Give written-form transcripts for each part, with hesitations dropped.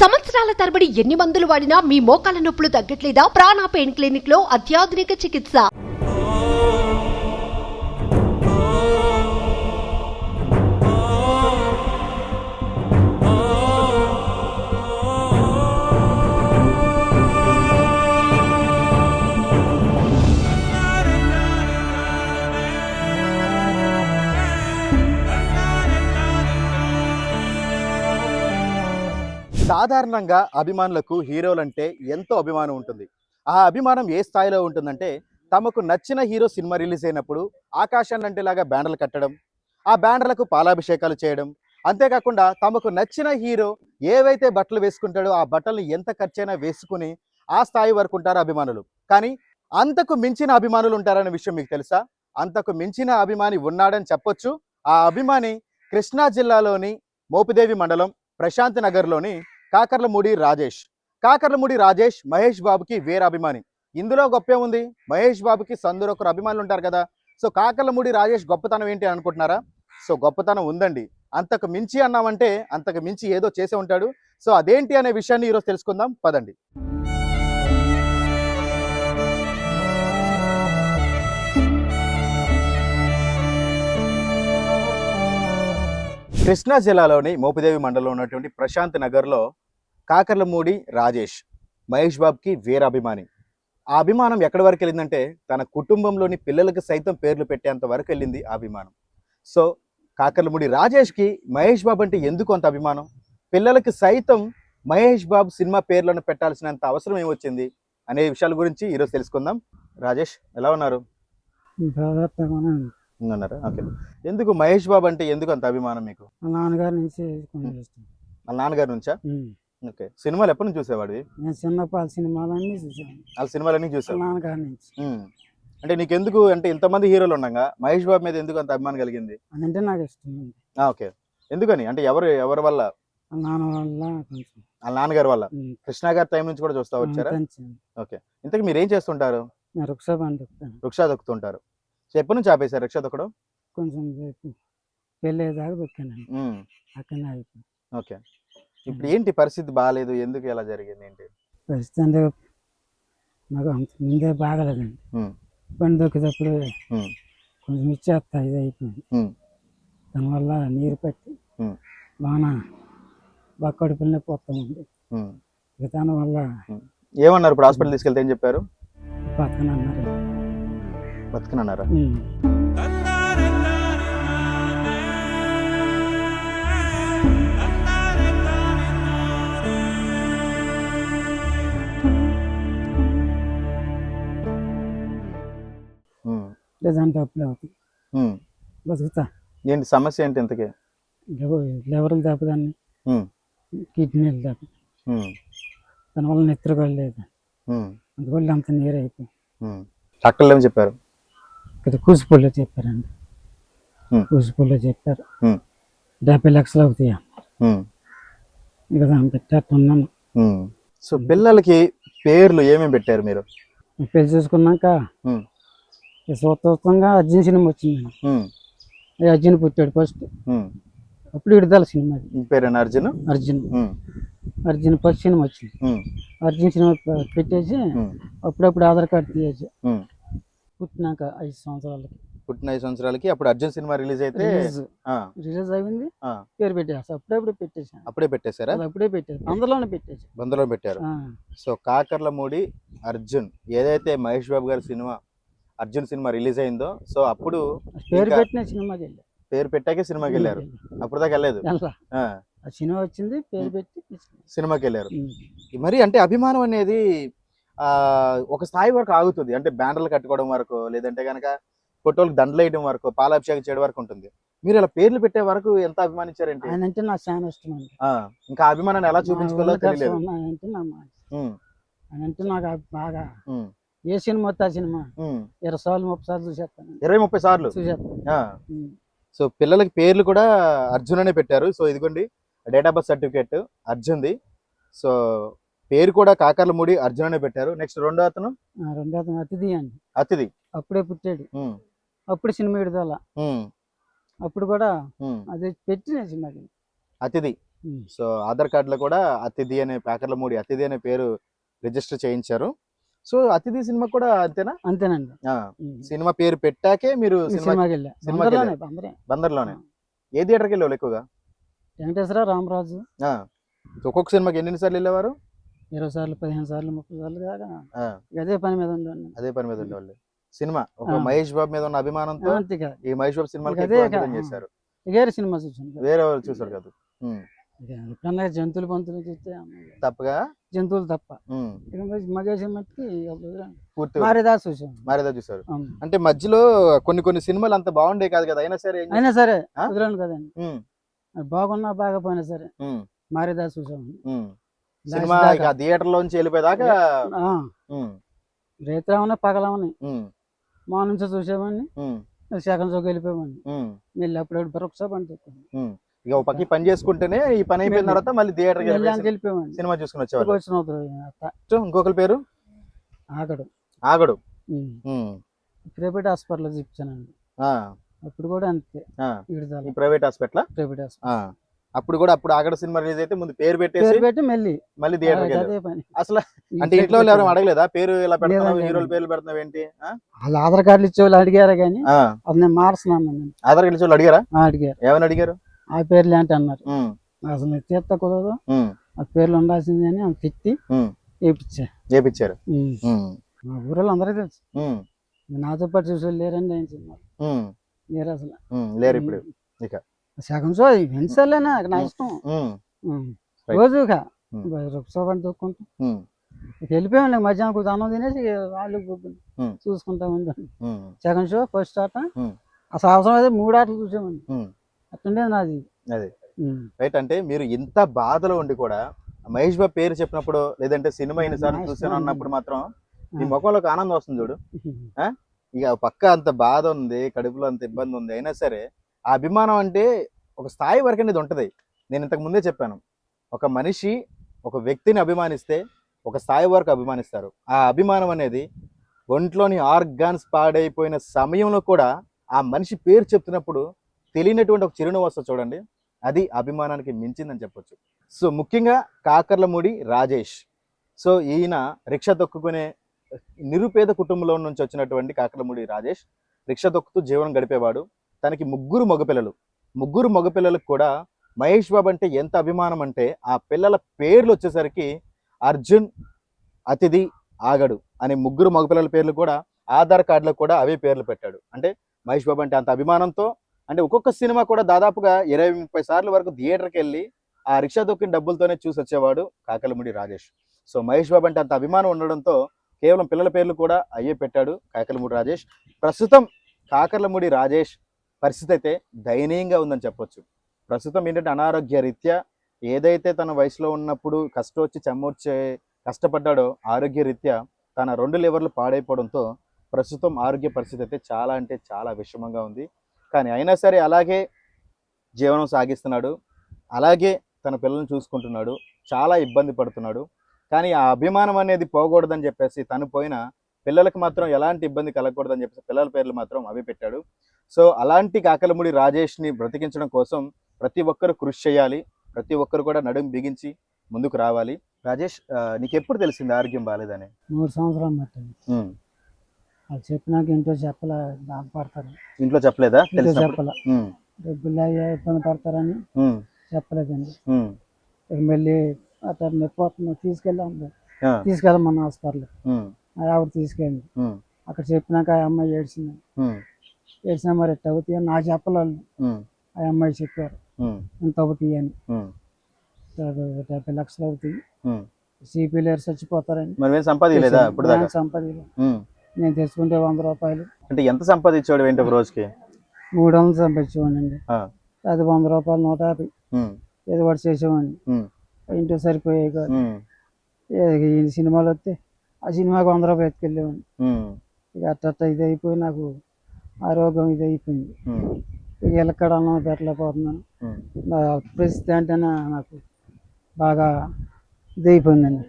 సంవత్సరాల తరబడి ఎన్ని మందులు వాడినా మీ మోకాల నొప్పులు తగ్గట్లేదా? ప్రాణ పెయిన్ క్లినిక్ లో అత్యాధునిక చికిత్స. సాధారణంగా అభిమానులకు హీరోలంటే ఎంతో అభిమానం ఉంటుంది. ఆ అభిమానం ఏ స్థాయిలో ఉంటుందంటే, తమకు నచ్చిన హీరో సినిమా రిలీజ్ అయినప్పుడు ఆకాశాన్ని అంటేలాగా బ్యానర్లు కట్టడం, ఆ బ్యానర్లకు పాలాభిషేకాలు చేయడం, అంతేకాకుండా తమకు నచ్చిన హీరో ఏవైతే బట్టలు వేసుకుంటాడో ఆ బట్టల్ని ఎంత ఖర్చైనా వేసుకుని ఆ స్థాయి వరకు ఉంటారు అభిమానులు. కానీ అంతకు మించిన అభిమానులు ఉంటారనే విషయం మీకు తెలుసా? అంతకు మించిన అభిమాని ఉన్నాడని చెప్పొచ్చు. ఆ అభిమాని కృష్ణా జిల్లాలోని మోపిదేవి మండలం ప్రశాంత్ నగర్లోని కాకర్లమూడి రాజేష్. కాకర్లమూడి రాజేష్ మహేష్ బాబుకి వేరే అభిమాని. ఇందులో గొప్పే ఉంది, మహేష్ బాబుకి సందురొకరు అభిమానులు ఉంటారు కదా. సో కాకర్లమూడి రాజేష్ గొప్పతనం ఏంటి అనుకుంటున్నారా? సో గొప్పతనం ఉందండి. అంతకు మించి అన్నామంటే అంతకు మించి ఏదో చేసే ఉంటాడు. సో అదేంటి అనే విషయాన్ని ఈరోజు తెలుసుకుందాం, పదండి. కృష్ణా జిల్లాలోని మోపిదేవి మండలంలో ఉన్నటువంటి ప్రశాంత్ నగర్లో కాకర్లమూడి రాజేష్ మహేష్ బాబుకి వేరే అభిమాని. ఆ అభిమానం ఎక్కడి వరకు వెళ్ళిందంటే తన కుటుంబంలోని పిల్లలకు సైతం పేర్లు పెట్టేంత వరకు వెళ్ళింది ఆ అభిమానం. సో కాకర్లమూడి రాజేష్కి మహేష్ బాబు అంటే ఎందుకు అంత అభిమానం? పిల్లలకి సైతం మహేష్ బాబు సినిమా పేర్లను పెట్టాల్సినంత అవసరం ఏమొచ్చింది అనే విషయాల గురించి ఈరోజు తెలుసుకుందాం. రాజేష్ ఎలా ఉన్నారు? ఉన్నారా? ఓకే. ఎందుకు మహేష్ బాబు అంటే ఎందుకు అంత అభిమానం మీకు? నాన్నగారి నుంచి వాళ్ళ నాన్నగారి నుంచా? ఓకే. సినిమాలు ఎప్పటి నుంచి చూసేవాడివి? నేను చిన్నపాల సినిమాలన్నీ చూసాను. వాళ్ళ సినిమాలన్నీ చూసావు? నాన్నగారి నుంచి. అంటే నీకెందుకు అంటే ఇంతమంది హీరోలు ఉండగా మహేష్ బాబు మీద ఎందుకు అంత అభిమానం కలిగింది? అదంటే నాకు ఇష్టం. ఓకే. ఎందుకని? అంటే ఎవరి వల్ల? నాన్న వల్ల కొంచెం. వాళ్ళ నాన్నగారి వల్ల. కృష్ణ గారి టైం నుంచి కూడా చూస్తా వచ్చారా? ఓకే. ఇంతకు మీరు ఏం చేస్తుంటారు? రిక్షా బండి రిక్షా దొక్కుతుంటారు. సో ఎప్పటి నుంచి ఆపేశారు రిక్షా దొక్కడం? కొంచెం పెళ్ళేదాకా దొక్కానండి. అక్కడనే అయిపోయింది. ఓకే. ఇప్పుడు ఏంటి పరిస్థితి బాగాలేదు, ఎందుకు ఎలా జరిగింది ఏంటి పరిస్థితి? అంటే నాకు అంత ముందే బాగలేదండి. బండి దొక్కేటప్పుడు కొంచెం ఇచ్చేస్తా ఇది అయిపోయింది. దానివల్ల నీరు పట్టి బాగా కడుపులు నొప్పి వస్తామండి. దానివల్ల ఏమన్నారు? ఇప్పుడు హాస్పిటల్ తీసుకెళ్తే ఏం చెప్పారు? బతకనన్నారు. బతకనన్నారా? లేదంటే అప్పుడే అవుతుంది. బతుకుతా. ఏంటి సమస్య ఏంటి ఇంతకీ? లెవర్లు దెబ్బదాన్ని, కిడ్నీలు దెబ్బ, దానివల్ల నిద్రగలేదు. అందువల్ల అంత నీరు అయిపోయింది. డాక్టర్లు ఏమి చెప్పారు? ఇక్కడ కూచిపూడిలో చెప్పారండి. కూచిపూడిలో చెప్పారు 70 లక్షలు అవుతాయి అన్నారు. ఇక దాన్ని పెట్టేట్టున్నాను. సో పిల్లలకి పేర్లు ఏమేమి పెట్టారు మీరు? పెళ్లి చూసుకున్నాక సూత్రంగా అర్జున్ సినిమా వచ్చిందండి. అర్జున్ పుట్టాడు ఫస్ట్. అప్పుడు విడుదల సినిమా. పేరేనా అర్జున్? అర్జున్. అర్జున్ ఫస్ట్ సినిమా వచ్చింది. అర్జున్ సినిమా పెట్టేసి అప్పుడప్పుడు ఆధార్ కార్డు తీయచ్చు. పుట్టినాక 5 సంవత్సరాలకి. పుట్టిన 5 సంవత్సరాలకి అప్పుడు అర్జున్ సినిమా రిలీజ్ అయితే రిలీజ్ అయింది. పేరు పెట్టేసి అప్పుడప్పుడు పెట్టేసాను. అప్పుడే పెట్టేశారా? అప్పుడే పెట్టేసి అందులోనే పెట్టేసి బందులో పెట్టారు. సో కాకర్లమూడి అర్జున్ ఏదైతే మహేష్ బాబు గారి సినిమా అర్జున్ సినిమా రిలీజ్ అయిందో, సో అప్పుడు పేరు పెట్టిన సినిమాకి వెళ్ళారు. పేరు పెట్టాకే సినిమాకి వెళ్ళారు. అప్పుడు దాకా వెళ్ళలేదు. సినిమా వచ్చింది, పేరు పెట్టి సినిమాకి వెళ్ళారు. మరి అంటే అభిమానం అనేది ఒక స్థాయి వరకు ఆగుతుంది. అంటే బ్యానర్లు కట్టుకోవడం వరకు, లేదంటే కనుక ఫోటోలకు దండలు వేయడం వరకు, పాలాభిషేకం చేయడం వరకు ఉంటుంది. మీరు ఇలా పేర్లు పెట్టే వరకు ఎంత అభిమానించారంటే? ఆయన అంటే నాకు చాలా ఇష్టం అండి. ఇంకా అభిమానాన్ని ఎలా చూపించుకోవాలో తెలియలేదు. ఆయన అంటే నాకు బాగా. ఏ సినిమా వస్తే ఆ సినిమా 20 సార్లు 30 సార్లు చూసేస్తాను. 20-30 సార్లు చూసేస్తాను. సో పిల్లలకి పేర్లు కూడా అర్జున్ అనే పెట్టారు. సో ఇదిగోండి డేట్ ఆఫ్ బర్త్ సర్టిఫికేట్ అర్జున్ది. సో పేరు కూడా కాకర్లమూడి అర్జున్ అనే పెట్టారు. నెక్స్ట్ రెండో అతను అతిథి అండి. అతిథి అప్పుడే పుట్టాడు. అప్పుడు సినిమా విడుదల. అప్పుడు కూడా అది పెట్టిన సినిమాకి అతిథి. సో ఆధార్ కార్డులో కూడా అతిథి అనే ప్యాకర్లమూడి అతిథి అనే పేరు రిజిస్టర్ చేయించారు. సో అతిథి సినిమా కూడా అంతేనా? అంతేనండి. ఆ, సినిమా పేరు పెట్టాకే మీరు సినిమాకి వెళ్ళా. సినిమాకి బందర్లోనే, బందరే. బందర్లోనే ఏ థియేటర్కి వెళ్ళేవాళ్ళు ఎక్కువగా? వెంకటేశ్వర, రామరాజు. ఆ, ఒక్కొక్క సినిమాకి ఎన్నిసార్లు వెళ్ళేవారు? 20 సార్లు, 15 సార్లు, 30 సార్లు దాకా ఆ, అదే పని మీద ఉండేవాడిని. అదే పని మీద ఉండేవాళ్ళు. సినిమా ఒక ఆ. మహేష్ బాబు మీద ఉన్న అభిమానంతో అంతే కదా. ఈ మహేష్ బాబు సినిమాలకి అదే ఎక్కువ కదా. అంకితం చేశారు. వేరే సినిమా చూసాను కదా. వేరే వాళ్ళు చూసారు కదా. ఇక ఎప్పుడన్నా జంతువులు పంతులు చూస్తే అమ్మాయి. తప్పగా జంతువులు తప్ప ఉమ్, ఇక మగేసి మట్టుకి పూర్తిగా మారేదాస్ చూసాను. మారేదా చూసారు. అవును. అంటే మధ్యలో కొన్ని సినిమాలు అంత బాగుండే కాదు కదా, అయినా సరే అయినా సరే ఆ? కుదరను కదండి. ఉమ్, అది బాగున్నా బాగపోయినా సరే ఉమ్, మారేదాస్ చూసాము. ఉమ్. లాస్ట్ సినిమా దాకా. ఇక థియేటర్ లోంచి వెళ్ళిపోయేదాకా ఉమ్, రేత్రామని పగలమని ఉమ్, మా నుంచి చూసేవాడిని. ఉమ్, సెకండ్ షోకి వెళ్ళిపోయేవాడిని. ఉమ్, మళ్ళీ అప్పుడప్పుడు బరొకసారి పని చెప్పాను. ఉమ్. ఇక ఒక పక్క పని చేసుకుంటేనే ఈ పని అయిపోయిన మళ్ళీ- తర్వాత మళ్ళీ థియేటర్కి మళ్ళీ వెళ్ళిపోయి వెళ్ళిపోయేవాడిని. సినిమా చూసుకుని వచ్చేవాళ్ళు. వచ్చిన ఇంకొకరి పేరు ఆగడు. ఆగడు. ఉమ్, ప్రైవేట్ హాస్పిటల్ చూపించానండి. ఆ, అప్పుడు కూడా అంతే ఆ. విడుదల ఈ ప్రైవేట్ హాస్పిటల్. ప్రైవేట్ హాస్పిటల్ అప్పుడు ఆగడ సినిమా రిలీజ్ అయితే ముందు పేరు పెట్టేసి పేరు పెట్టి మళ్ళీ మళ్ళీ థియేటర్కి వెళ్ళారు. అదే పని. అసలు ఈ అంటే సైడ్ ఇంట్లో వాళ్ళు ఎవరు పెట్టాను. అడగలేదా పేరు ఇలా పెడుతున్నావు, లేదండి, హీరోల లేదండి. పేర్లు పెడుతున్నావు ఏంటి? వాళ్ళు ఆధార్ కార్డులు ఇచ్చేవాళ్ళు అడిగారు కానీ అది నేను మార్చున్నాను. ఆధార్ కార్డు వాళ్ళు అడిగారా? అడిగారు. ఏమని అడిగారు? ఆ పేర్లు ఏంటి అన్నారు. ఉమ్, అసలు నేను తీర్త కుదరదు, ఉమ్, ఆ పేర్లు ఉండాల్సింది అని ఆమె తిట్టి ఉమ్. వేయించా. చేపిచ్చారు. ఉమ్, మా ఊరిలో అందరికీ తెలుసు. ఉమ్, నాతో పాటు చూసి లేరండి ఆయన సినిమా ఉమ్, లేరు అసలు. లేరు ఇప్పుడు ఇక. సగం షో విన్సర్లేనా నా ఇష్టం. ఉమ్, Right. రోజు రుక్సోపని తొక్కుంటాం. ఉమ్, ఇక వెళ్ళిపోయామండి. మధ్యాహ్నం కొంచెం అన్నం తినేసి ఇక వాళ్ళు చూసుకుంటా ఉండండి. ఉమ్, సెకండ్ షో, ఫస్ట్ ఆట. ఉమ్. అసలు అవసరం అయితే 3 ఆటలు చూసామండి. ఉమ్. అట్టుండేది నాది. అదే రైట్. అంటే మీరు ఇంత బాధలో ఉండి కూడా మహేష్ బాబు పేరు చెప్పినప్పుడు లేదంటే సినిమా ఎన్నిసార్లు చూసాను అన్నప్పుడు మాత్రం ఈ ముఖంలో ఒక ఆనందం వస్తుంది చూడు. ఇక పక్క అంత బాధ ఉంది, కడుపులో అంత ఇబ్బంది ఉంది, అయినా సరే ఆ అభిమానం అంటే ఒక స్థాయి వరకు అనేది ఉంటుంది. నేను ఇంతకు ముందే చెప్పాను, ఒక మనిషి ఒక వ్యక్తిని అభిమానిస్తే ఒక స్థాయి వరకు అభిమానిస్తారు. ఆ అభిమానం అనేది ఒంట్లోని ఆర్గాన్స్ పాడైపోయిన సమయంలో కూడా ఆ మనిషి పేరు చెప్తున్నప్పుడు తెలియనటువంటి ఒక చిరునవ్వు వస్తుంది చూడండి, అది అభిమానానికి మించిందని చెప్పొచ్చు. సో ముఖ్యంగా కాకర్లమూడి రాజేష్. సో ఈయన రిక్షా తొక్కుకునే నిరుపేద కుటుంబంలో నుంచి వచ్చినటువంటి కాకర్లమూడి రాజేష్ రిక్షా తొక్కుతూ జీవనం గడిపేవాడు. తనకి 3 మగపిల్లలు. 3 మగపిల్లలకు కూడా మహేష్ బాబు అంటే ఎంత అభిమానం అంటే ఆ పిల్లల పేర్లు వచ్చేసరికి అర్జున్, అతిథి, ఆగడు అనే 3 మగపిల్లల పేర్లు కూడా ఆధార్ కార్డులో కూడా అవే పేర్లు పెట్టాడు. అంటే మహేష్ బాబు అంటే అంత అభిమానంతో, అంటే ఒక్కొక్క సినిమా కూడా దాదాపుగా 20-30 సార్లు వరకు థియేటర్కి వెళ్ళి ఆ రిక్షా దొక్కిన డబ్బులతోనే చూసి వచ్చేవాడు కాకర్లమూడి రాజేష్. సో మహేష్ బాబు అంటే అంత అభిమానం ఉండడంతో కేవలం పిల్లల పేర్లు కూడా అయ్యే పెట్టాడు కాకర్లమూడి రాజేష్. ప్రస్తుతం కాకర్లమూడి రాజేష్ పరిస్థితి అయితే దయనీయంగా ఉందని చెప్పొచ్చు. ప్రస్తుతం ఏంటంటే అనారోగ్య రీత్యా ఏదైతే తన వయసులో ఉన్నప్పుడు కష్టం చెమ్మొచ్చే కష్టపడ్డాడో ఆరోగ్య రీత్యా తన 2 లివర్లు పాడైపోవడంతో ప్రస్తుతం ఆరోగ్య పరిస్థితి అయితే చాలా అంటే చాలా విషమంగా ఉంది. కానీ అయినా సరే అలాగే జీవనం సాగిస్తున్నాడు, అలాగే తన పిల్లల్ని చూసుకుంటున్నాడు, చాలా ఇబ్బంది పడుతున్నాడు. కానీ ఆ అభిమానం అనేది పోకూడదని చెప్పేసి తను పోయిన పిల్లలకు మాత్రం ఎలాంటి ఇబ్బంది కలగకూడదని చెప్పేసి పిల్లల పేర్లు మాత్రం అవి పెట్టాడు. సో అలాంటి కాకర్లమూడి రాజేష్ని బ్రతికించడం కోసం ప్రతి ఒక్కరు కృషి చేయాలి, ప్రతి ఒక్కరు కూడా నడుము బిగించి ముందుకు రావాలి. రాజేష్, నీకు ఎప్పుడు తెలిసింది ఆరోగ్యం బాగాలేదని? 3 సంవత్సరాలు పట్టింది. అది చెప్పినాక ఇంట్లో చెప్పలే, బాధపడతారు. ఇంట్లో చెప్పలేదా? ఇంట్లో చెప్పలే, డబ్బులు ఇబ్బంది పడతారని చెప్పలేదండి. ఇక మళ్ళీ అట్లా నొప్పి తీసుకెళ్ళమన్న హాస్పిటల్. ఆవిడ తీసుకెళ్ళి అక్కడ చెప్పినాక ఆ అమ్మాయి ఏడ్చింది. ఏడ్చినా మరి ఎట్ట అవుతాయి నాకు చెప్పలేదు. ఆ అమ్మాయి చెప్పారు ఇంత అవుతాయి అని. 70 లక్షలు అవుతాయి, సిపిలేరు చచ్చిపోతారని. సంపాదించలేదు. నేను తెచ్చుకుంటే 100 రూపాయలు. అంటే ఎంత సంపాదించాడు ఏంటి ఒక రోజుకి? 300 సంపాదించేవాడిని. అది 100 రూపాయలు, 150 ఏదో ఒకటి చేసేవాడిని. ఇంట్లో సరిపోయాయి కాదు. ఈ సినిమాలు వస్తే ఆ సినిమాకి 100 రూపాయలు ఎత్తుకెళ్ళేవాడిని. ఇక అట్ట ఇది అయిపోయి నాకు ఆరోగ్యం ఇది అయిపోయింది. ఇక ఎక్కడ అన్నం పెట్టలేకపోతున్నాను. నా పరిస్థితి అంటేనే నాకు బాగా ఇది అయిపోయిందండి.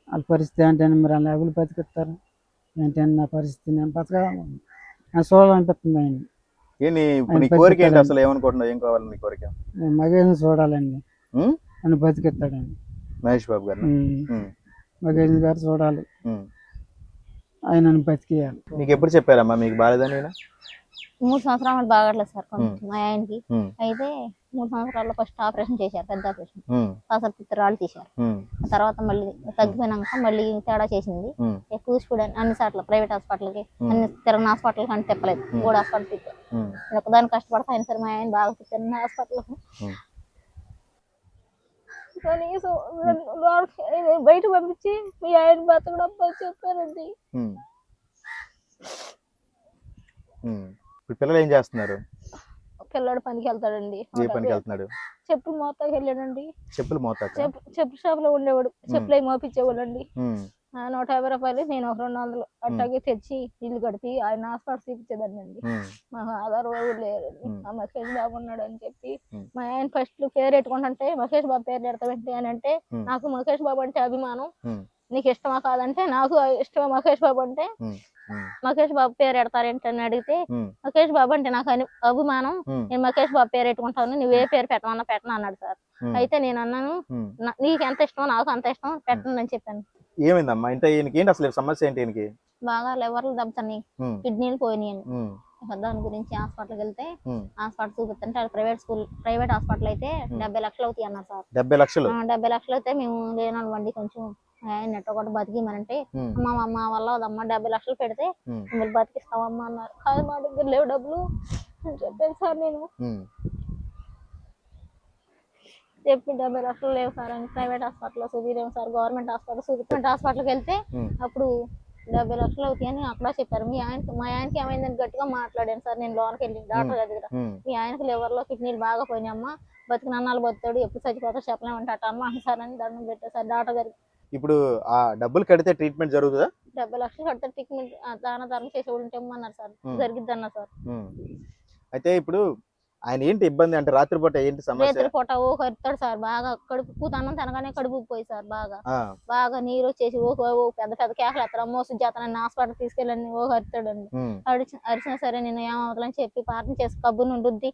వాళ్ళ పరిస్థితి అంటేనే మరి అలా ఎవరు బతికిస్తారు ఏంటంటే నా పరిస్థితి. నేను బతకదాము నేను చూడాలనిపిస్తుంది ఆయన. కోరిక ఏంటి అసలు? ఏమనుకుంటున్నావు? ఏం కావాలి నీ కోరిక? నేను మగేష్ చూడాలండి. నన్ను బతికిస్తాడండి. మహేష్ బాబు గారు. మహేష్ గారు చూడాలి, ఆయన నన్ను బతికేయాలి. మీకు ఎప్పుడు చెప్పారమ్మా మీకు బాలేదని? 3 సంవత్సరాలు బాగట్లేదు సార్ కొంచెం మా ఆయనకి. అయితే 3 సంవత్సరాల్లో ఫస్ట్ ఆపరేషన్ చేశారు, పెద్ద ఆపరేషన్. అసలు పిత్తరాలు తీశారు. ఆ తర్వాత మళ్ళీ తగ్గిపోయినాక మళ్ళీ తేడా చేసింది. కూచిపూడి అన్ని సార్లు ప్రైవేట్ హాస్పిటల్కి, అన్ని తిరగని హాస్పిటల్కి అని తిప్పలేదు. 3 హాస్పిటల్ తిప్పారు. నేను ఒకదాన్ని కష్టపడతా అయినా సరే మా ఆయన బాగా తిప్పారు హాస్పిటల్. కనీసం బయట పంపించి మీ ఆయన బతకడం చెప్పారండి. ఇప్పుడు పిల్లలు ఏం చేస్తున్నారు? పిల్లడు పనికి వెళ్తాడండి. ఏ పనికి వెళ్తున్నాడు? చెప్పులు మోతాకి వెళ్ళాడండి. చెప్పులు మోతాక? చెప్పు షాప్ లో ఉండేవాడు. చెప్పులు అవి మోపించేవాడండి. 150 రూపాయలు, నేను ఒక 200 అట్టాగే తెచ్చి ఇల్లు కడిపి ఆయన హాస్పిటల్ చూపించేదాన్ని అండి. మా ఆధార్ లేరండి. ఆ మహేష్ బాబు ఉన్నాడు అని చెప్పి మా ఆయన ఫస్ట్ పేరు పెట్టుకుంటుంటే మహేష్ బాబు పేరు పెడతామంటే అని అంటే, నాకు మహేష్ బాబు అంటే అభిమానం, నీకు ఇష్టమా కాదంటే నాకు ఇష్టమా మహేష్ బాబు అంటే, మహేష్ బాబు పేరు పెడతారేంటని అడిగితే, మహేష్ బాబు అంటే నాకు అభిమానం, నేను మహేష్ బాబు పేరు పెట్టుకుంటాను, నువ్వే పేరు పెట్టమన్నా పెట్టను అన్నాడు సార్. అయితే నేను అన్నాను, నీకు ఎంత ఇష్టమో నాకు అంత ఇష్టం, పెట్టండి అని చెప్పాను. ఏమైందమ్మా ఇంత ఏంటి అసలు సమస్య ఏంటి? ఈయనకి బాగా లివర్లు దెబ్బతున్నాయి, కిడ్నీలు పోయినాయి. దాని గురించి హాస్పిటల్కి వెళ్తే హాస్పిటల్ చూపిస్తుంటే ప్రైవేట్ హాస్పిటల్ అయితే 70 లక్షలు అవుతాయి అన్నారు సార్. 70 లక్షలు? 70 లక్షలు అయితే మేము లేనండి కొంచెం నెట్ ఒకటి బతికిమనంటే, అమ్మ మా వల్ల అదమ్మా 70 లక్షలు పెడితే మిమ్మల్ని బతికిస్తామమ్మా అన్నారు. కాదు మా దగ్గర లేవు డబ్బులు అని చెప్పాను సార్. నేను చెప్పి 70 లక్షలు లేవు సార్ అని ప్రైవేట్ హాస్పిటల్లో చూపిలేము సార్, గవర్నమెంట్ హాస్పిటల్కి వెళ్తే అప్పుడు 70 లక్షలు అవుతాయి అని అక్కడ చెప్పారు. మా ఆయనకి ఏమైందని గట్టిగా మాట్లాడాను సార్. నేను లోనికి వెళ్ళి డాక్టర్ గారి దగ్గర, మీ ఆయనకి లివర్ లో కిడ్నీలు బాగా పోయినాయమ్మా, బతికి నన్నాళ్ళు బతాడు, ఎప్పుడు చచ్చిపోతా చెప్పలేమంటే అట్ట అమ్మ సార్ అని దండం పెట్టారు సార్ డాక్టర్ గారికి. ఇప్పుడు ఆ డబ్బులు కడితే ట్రీట్మెంట్ జరుగుతుందా? 70 లక్షలు కడితే ట్రీట్మెంట్ దాన ధర్మం చేసి ఉంటేమన్నారు సార్. జరిగిద్ది అన్నారు సార్. అయితే ఇప్పుడు ఆయన ఏంటి ఇబ్బంది అంటే రాత్రిపూట ఏంటి సమస్య? రాత్రిపూట ఓ కరుతాడు సార్, బాగా కడుపు అన్నం తినగానే కడుపు పోయి సార్, బాగా నీరు వచ్చేసి ఓ పెద్ద పెద్ద కేకలు ఎత్తారు, అమ్మో సుజాతని హాస్పిటల్ తీసుకెళ్ళండి ఓ కరుతాడండి. అరిచినా సరే నేను ఏమవుతుందని చెప్పి పార్థన చేసి కబ్బు నుండి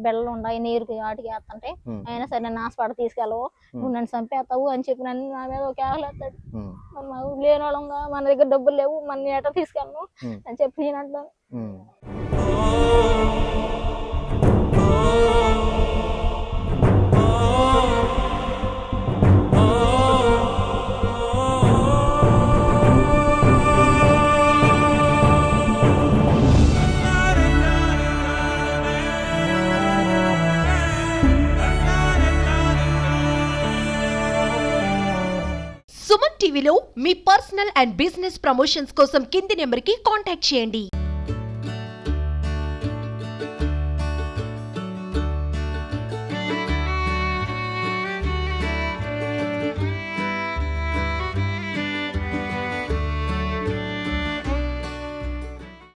బెల్లలు ఉన్నాయి నీరుకి వాటికి వేస్తుంటే, అయినా సరే నేను హాస్పిటల్ తీసుకెళ్ళవు, నువ్వు నన్ను చంపేస్తావు అని చెప్పి నన్ను నా మీద కేకలు ఎత్తాడు. లేని వాళ్ళంగా మన దగ్గర డబ్బులు లేవు, మన ఎట తీసుకెళ్ళను అని చెప్పి నేను అంటాను. సుమన్ టీవీలో మీ పర్సనల్ అండ్ బిజినెస్ ప్రమోషన్స్ కోసం కింది నెంబర్కి కాంటాక్ట్ చేయండి.